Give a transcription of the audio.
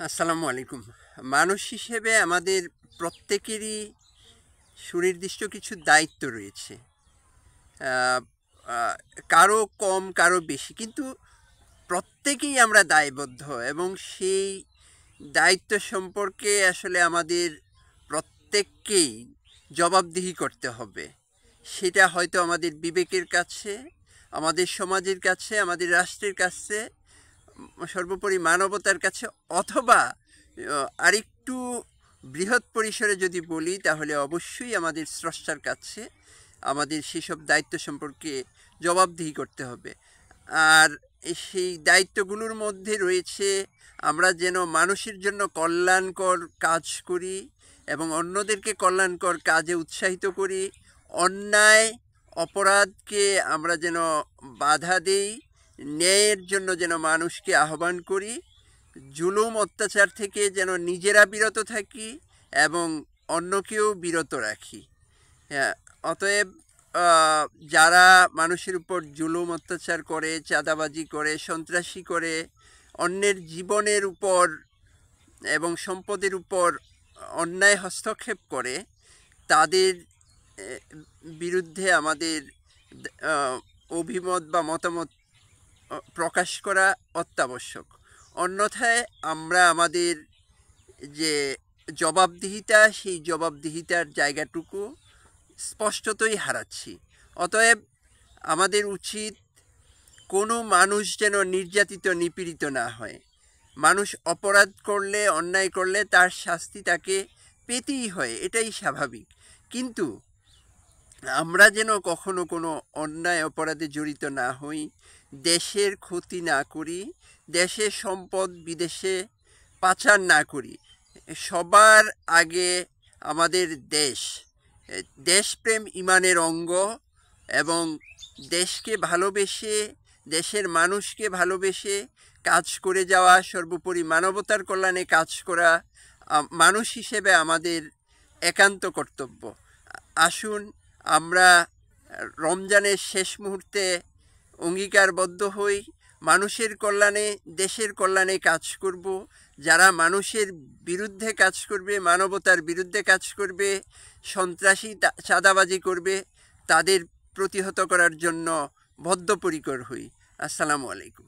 আসসালামু আলাইকুম। মানুষ হিসেবে আমাদের প্রত্যেকেরই সুনির্দিষ্ট কিছু দায়িত্ব রয়েছে। আ আ কারো কম, কারো বেশি। কিন্তু প্রত্যেকেই আমরা দায়বদ্ধ এবং সেই দায়িত্ব সম্পর্কে আসলে আমাদের প্রত্যেককেই জবাবদিহি করতে হবে। সেটা হয়তো আমাদের বিবেকের কাছে, আমাদের সমাজের কাছে, আমাদের রাষ্ট্রের কাছে, সর্বোপরি মানবতার কাছে, অথবা আরেকটু বৃহৎ পরিসরে যদি বলি তাহলে অবশ্যই আমাদের স্রষ্টার কাছে আমাদের সেসব দায়িত্ব সম্পর্কে জবাবদিহি করতে হবে। আর সেই দায়িত্বগুলোর মধ্যে রয়েছে আমরা যেন মানুষের জন্য কল্যাণকর কাজ করি এবং অন্যদেরকে কল্যাণকর কাজে উৎসাহিত করি। অন্যায় অপরাধকে আমরা যেন বাধা দেই, ন্যায়ের জন্য যেন মানুষকে আহ্বান করি, জুলুম অত্যাচার থেকে যেন নিজেরা বিরত থাকি এবং অন্যকেও বিরত রাখি। হ্যাঁ, অতএব আ যারা মানুষের উপর জুলুম অত্যাচার করে, চাঁদাবাজি করে, সন্ত্রাসী করে, অন্যের জীবনের উপর এবং সম্পদের উপর অন্যায় হস্তক্ষেপ করে, তাদের এ বিরুদ্ধে আমাদের আ অভিমত বা মতামত প্রকাশ করা অত্যাবশ্যক। অন্যথায় আমরা আমাদের যে জবাবদিহিতা, সেই জবাবদিহিতার জায়গাটুকু স্পষ্টতই হারাচ্ছি। অতএব আমাদের উচিত কোনো মানুষ যেন নির্যাতিত, নিপীড়িত না হয়। মানুষ অপরাধ করলে, অন্যায় করলে তার শাস্তি তাকে পেতেই হয়, এটাই স্বাভাবিক। কিন্তু আমরা যেন কখনো কোনো অন্যায় অপরাধে জড়িত না হই, দেশের ক্ষতি না করি, দেশের সম্পদ বিদেশে পাচার না করি। সবার আগে আমাদের দেশ, দেশপ্রেম ঈমানের অঙ্গ এবং দেশকে ভালোবেসে, দেশের মানুষকে ভালোবেসে কাজ করে যাওয়া, সর্বোপরি মানবতার কল্যাণে কাজ করা মানুষ হিসেবে আমাদের একান্ত কর্তব্য। আসুন আমরা রমজানের শেষ মুহূর্তে অঙ্গীকারবদ্ধ হই, মানুষের কল্যাণে, দেশের কল্যাণে কাজ করব। যারা মানুষের বিরুদ্ধে কাজ করবে, মানবতার বিরুদ্ধে কাজ করবে, সন্ত্রাসী চাঁদাবাজি করবে, তাদের প্রতিহত করার জন্য বদ্ধপরিকর হই। আসসালামু আলাইকুম।